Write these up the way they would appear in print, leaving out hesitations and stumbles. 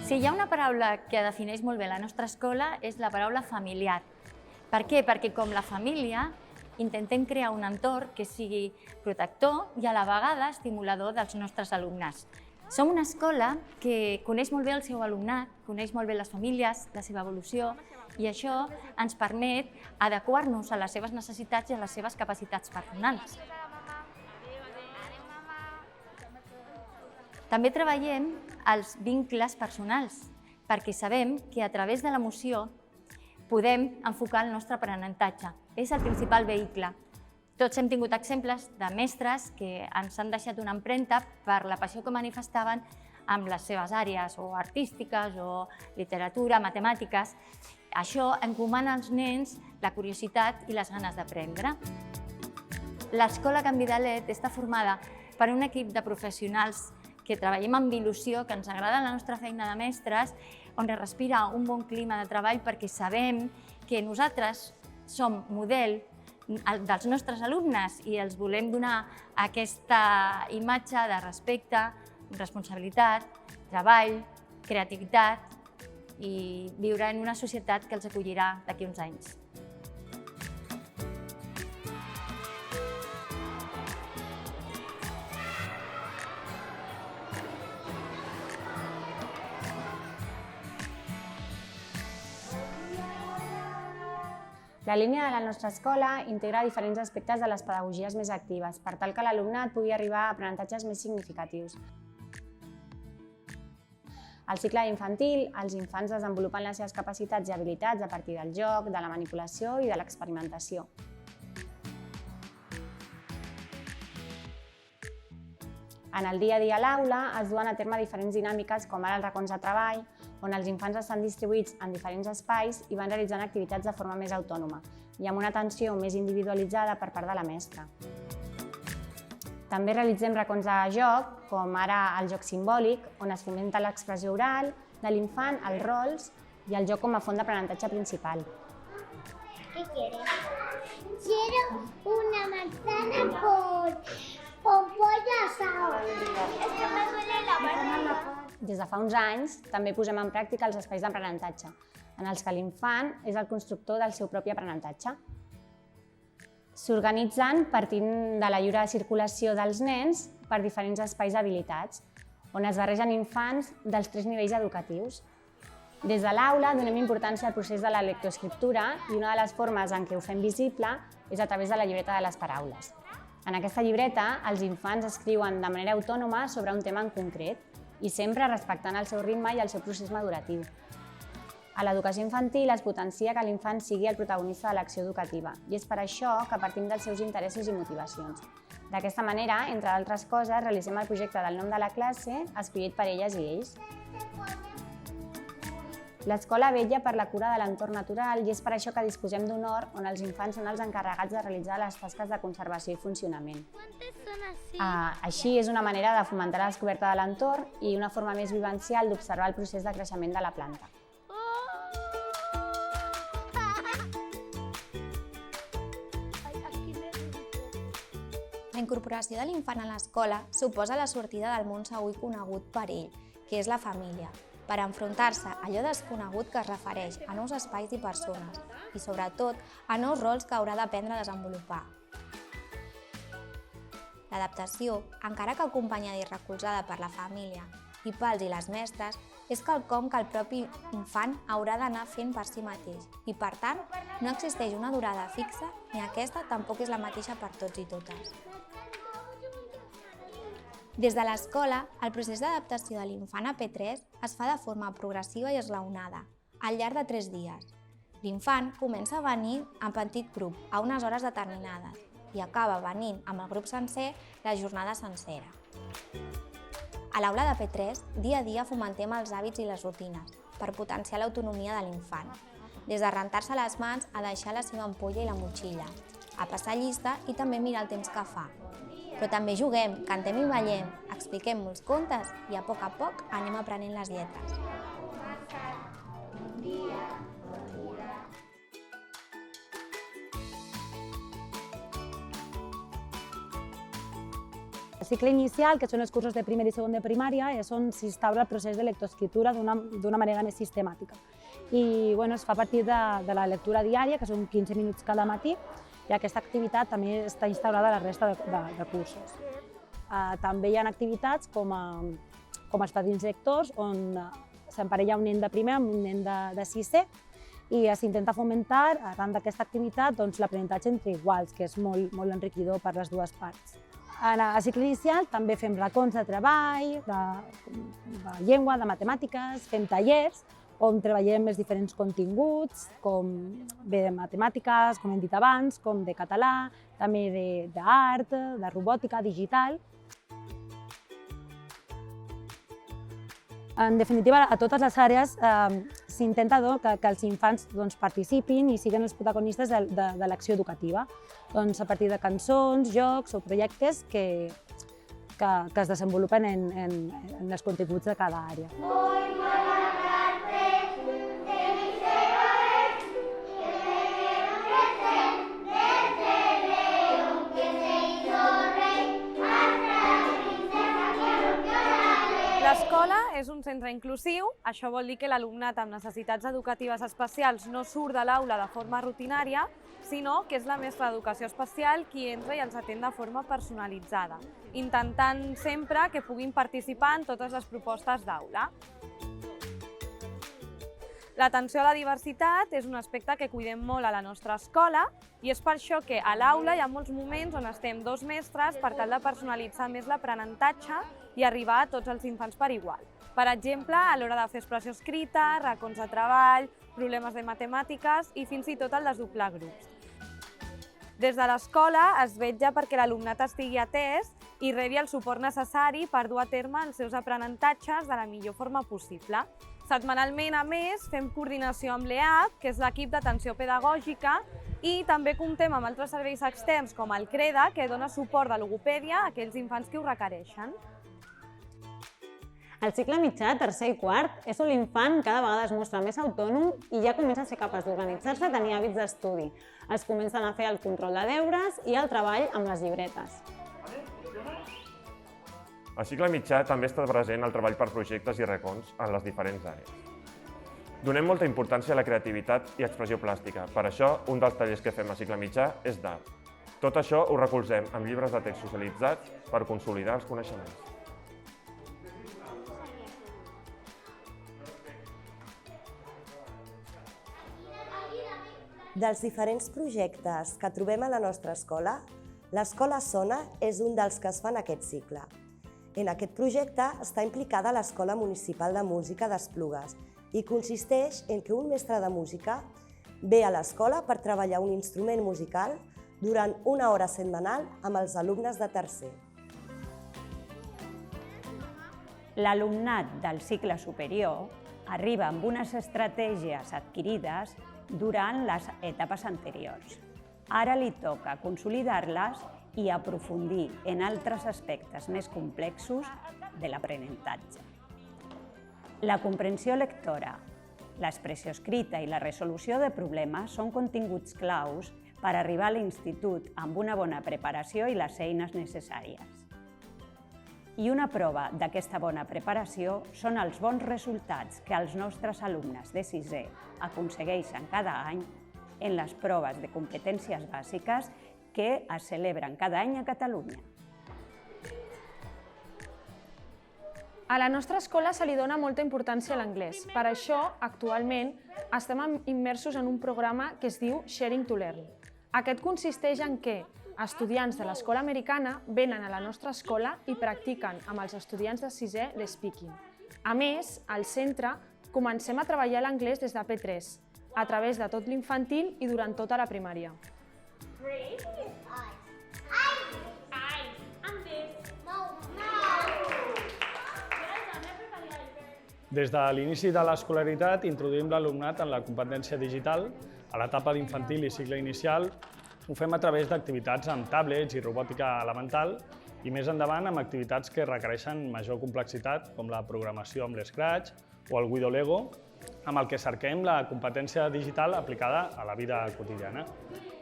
Si hi ha una paraula que defineix molt bé la nostra escola és la paraula familiar. Per què? Perquè com la família intentem crear un entorn que sigui protector i a la vegada estimulador dels nostres alumnes. Som una escola que coneix molt bé el seu alumnat, coneix molt bé les famílies, la seva evolució, i això ens permet adequar-nos a les seves necessitats i a les seves capacitats personals. També treballem els vincles personals, perquè sabem que a través de l'emoció podem enfocar el nostre aprenentatge. És el principal vehicle. Tots hem tingut exemples de mestres que ens han deixat una empremta per la passió que manifestaven amb les seves àrees o artístiques o literatura, matemàtiques. Això encomana als nens la curiositat i les ganes d'aprendre. L'Escola Can Vidalet està formada per un equip de professionals que treballem amb il·lusió, que ens agrada la nostra feina de mestres, on es respira un bon clima de treball perquè sabem que nosaltres som model dels nostres alumnes i els volem donar aquesta imatge de respecte, responsabilitat, treball, creativitat i viure en una societat que els acollirà d'aquí uns anys. La línia de la nostra escola integra diferents aspectes de les pedagogies més actives per tal que l'alumnat pugui arribar a aprenentatges més significatius. Al cicle infantil, els infants desenvolupen les seves capacitats i habilitats a partir del joc, de la manipulació i de l'experimentació. En el dia a dia a l'aula es duen a terme diferents dinàmiques com ara els racons de treball, on els infants estan distribuïts en diferents espais i van realitzant activitats de forma més autònoma i amb una atenció més individualitzada per part de la mestra. També realitzem racons de joc, com ara el joc simbòlic, on es fomenta l'expressió oral de l'infant, els rols i el joc com a font d'aprenentatge principal. ¿Qué quieres? Quiero una manzana con pollo asado. Es que me duele la barriga. Des de fa uns anys, també posem en pràctica els espais d'aprenentatge, en els que l'infant és el constructor del seu propi aprenentatge. S'organitzen partint de la lliure circulació dels nens per diferents espais d'habilitats, on es barregen infants dels 3 nivells educatius. Des de l'aula donem importància al procés de la lectoescriptura i una de les formes en què ho fem visible és a través de la llibreta de les paraules. En aquesta llibreta, els infants escriuen de manera autònoma sobre un tema en concret i sempre respectant el seu ritme i el seu procés maduratiu. A l'educació infantil es potencia que l'infant sigui el protagonista de l'acció educativa i és per això que partim dels seus interessos i motivacions. D'aquesta manera, entre altres coses, realitzem el projecte del nom de la classe escollit per elles i ells. L'escola vetlla per la cura de l'entorn natural i és per això que disposem d'un hort on els infants són els encarregats de realitzar les tasques de conservació i funcionament. Així és una manera de fomentar la descoberta de l'entorn i una forma més vivencial d'observar el procés de creixement de la planta. La incorporació de l'infant a l'escola suposa la sortida del món segur i conegut per ell, que és la família, per enfrontar-se a allò desconegut que es refereix a nous espais i persones i, sobretot, a nous rols que haurà d'aprendre a desenvolupar. L'adaptació, encara que acompanyada i recolzada per la família i pels i les mestres, és quelcom que el propi infant haurà d'anar fent per si mateix i, per tant, no existeix una durada fixa ni aquesta tampoc és la mateixa per tots i totes. Des de l'escola, el procés d'adaptació de l'infant a P3 es fa de forma progressiva i esglaonada, al llarg de 3 dies. L'infant comença a venir en petit grup a unes hores determinades i acaba venint amb el grup sencer la jornada sencera. A l'aula de P3, dia a dia fomentem els hàbits i les rutines per potenciar l'autonomia de l'infant, des de rentar-se les mans a deixar la seva ampolla i la motxilla, a passar llista i també mirar el temps que fa. Però també juguem, cantem i ballem, expliquem molts contes i a poc anem aprenent les lletres. El cicle inicial, que són els cursos de primer i segon de primària, és on s'instaura el procés de lectoescriptura d'una manera més sistemàtica. I es fa a partir de la lectura diària, que són 15 minuts cada matí, i aquesta activitat també està instaurada a la resta de cursos. També hi ha activitats com els padrins lectors, on s'emparella un nen de primer amb un nen de sisè, i s'intenta fomentar, arran d'aquesta activitat, l'aprenentatge entre iguals, que és molt enriquidor per les dues parts. En el cicle inicial també fem racons de treball, de llengua, de matemàtiques, fem tallers on treballem els diferents continguts, com bé de matemàtiques, com hem dit abans, com de català, també d'art, de robòtica, digital. En definitiva, a totes les àrees s'intenta que els infants participin i siguin els protagonistes de l'acció educativa, a partir de cançons, jocs o projectes que es desenvolupen en els continguts de cada àrea. L'escola és un centre inclusiu, això vol dir que l'alumnat amb necessitats educatives especials no surt de l'aula de forma rutinària, sinó que és la mestra d'educació especial qui entra i els atén de forma personalitzada, intentant sempre que puguin participar en totes les propostes d'aula. L'atenció a la diversitat és un aspecte que cuidem molt a la nostra escola i és per això que a l'aula hi ha molts moments on estem dos mestres per tal de personalitzar més l'aprenentatge i arribar a tots els infants per igual. Per exemple, a l'hora de fer expressió escrita, racons de treball, problemes de matemàtiques i fins i tot el desdoblar grups. Des de l'escola es vetlla perquè l'alumnat estigui atès i rebi el suport necessari per dur a terme els seus aprenentatges de la millor forma possible. Setmanalment, a més, fem coordinació amb l'EAP, que és l'equip d'atenció pedagògica, i també comptem amb altres serveis externs com el CREDA, que dona suport de logopèdia a aquells infants que ho requereixen. Al cicle mitjà, tercer i quart, és on l'infant cada vegada es mostra més autònom i ja comença a ser capaç d'organitzar-se i tenir hàbits d'estudi. Es comencen a fer el control de deures i el treball amb les llibretes. Al cicle mitjà també està present el treball per projectes i racons en les diferents àrees. Donem molta importància a la creativitat i expressió plàstica. Per això, un dels tallers que fem al cicle mitjà és d'art. Tot això ho recolzem amb llibres de text socialitzats per consolidar els coneixements. Dels diferents projectes que trobem a la nostra escola, l'Escola Sona és un dels que es fan aquest cicle. En aquest projecte està implicada l'Escola Municipal de Música d'Esplugues i consisteix en que un mestre de música ve a l'escola per treballar un instrument musical durant una hora setmanal amb els alumnes de tercer. L'alumnat del cicle superior arriba amb unes estratègies adquirides durant les etapes anteriors. Ara li toca consolidar-les i aprofundir en altres aspectes més complexos de l'aprenentatge. La comprensió lectora, l'expressió escrita i la resolució de problemes són continguts claus per arribar a l'institut amb una bona preparació i les eines necessàries. I una prova d'aquesta bona preparació són els bons resultats que els nostres alumnes de sisè aconsegueixen cada any en les proves de competències bàsiques que es celebren cada any a Catalunya. A la nostra escola se li dona molta importància a l'anglès. Per això, actualment, estem immersos en un programa que es diu Sharing to Learn. Aquest consisteix en que estudiants de l'escola americana venen a la nostra escola i practiquen amb els estudiants de sisè l'speaking. A més, al centre comencem a treballar l'anglès des de P3, a través de tot l'infantil i durant tota la primària. Des de l'inici de l'escolaritat introduïm l'alumnat en la competència digital a l'etapa d'infantil i cicle inicial. Ho fem a través d'activitats amb tablets i robòtica elemental i més endavant amb activitats que requereixen major complexitat, com la programació amb l'Scratch o el Guido Lego, amb el que cerquem la competència digital aplicada a la vida quotidiana.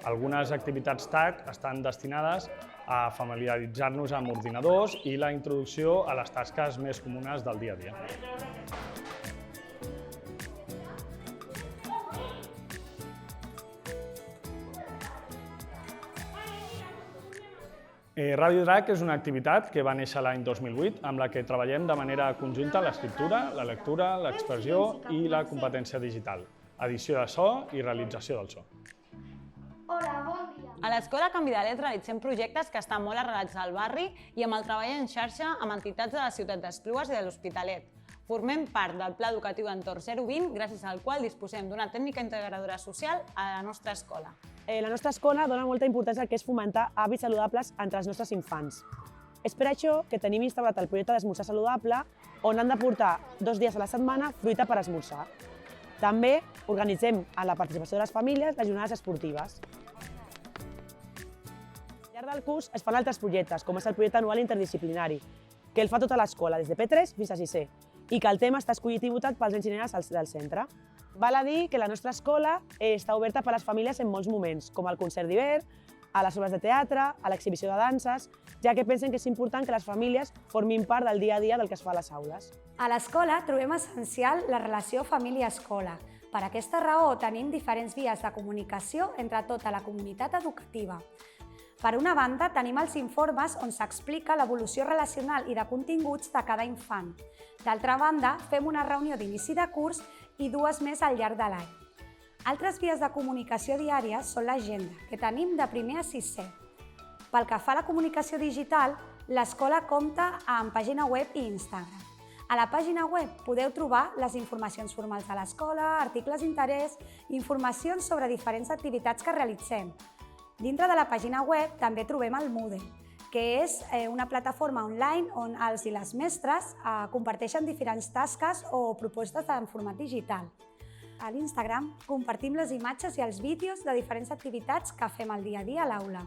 Algunes activitats TAC estan destinades a familiaritzar-nos amb ordinadors i la introducció a les tasques més comunes del dia a dia. Ràdio Drac és una activitat que va néixer l'any 2008 amb la que treballem de manera conjunta l'escriptura, la lectura, l'expressió i la competència digital, edició de so i realització del so. Hola, bon dia. A l'Escola Canvi de Llet realitzem projectes que estan molt arrelats al barri i amb el treball en xarxa amb entitats de la ciutat d'Esplugues i de l'Hospitalet. Formem part del Pla Educatiu Entorn 020, gràcies al qual disposem d'una tècnica integradora social a la nostra escola. La nostra escola dona molta importància al que és fomentar hàbits saludables entre els nostres infants. És per això que tenim instal·lat el projecte d'esmorzar saludable, on han de portar 2 dies a la setmana fruita per esmorzar. També organitzem, amb la participació de les famílies, les jornades esportives. Al llarg del curs es fan altres projectes, com és el projecte anual interdisciplinari, que el fa tota l'escola, des de P3 fins a 6è, i que el tema està escollit i votat pels nens i nenes del centre. Val a dir que la nostra escola està oberta per a les famílies en molts moments, com el concert d'hivern, a les obres de teatre, a l'exhibició de danses, ja que pensen que és important que les famílies formin part del dia a dia del que es fa a les aules. A l'escola trobem essencial la relació família-escola. Per aquesta raó tenim diferents vies de comunicació entre tota la comunitat educativa. Per una banda, tenim els informes on s'explica l'evolució relacional i de continguts de cada infant. D'altra banda, fem una reunió d'inici de curs i 2 més al llarg de l'any. Altres vies de comunicació diària són l'agenda, que tenim de primer a 6è. Pel que fa a la comunicació digital, l'escola compta amb pàgina web i Instagram. A la pàgina web podeu trobar les informacions formals de l'escola, articles d'interès i informacions sobre diferents activitats que realitzem. Dintre de la pàgina web també trobem el Moodle, que és una plataforma online on els i les mestres comparteixen diferents tasques o propostes en format digital. A l'Instagram compartim les imatges i els vídeos de diferents activitats que fem el dia a dia a l'aula.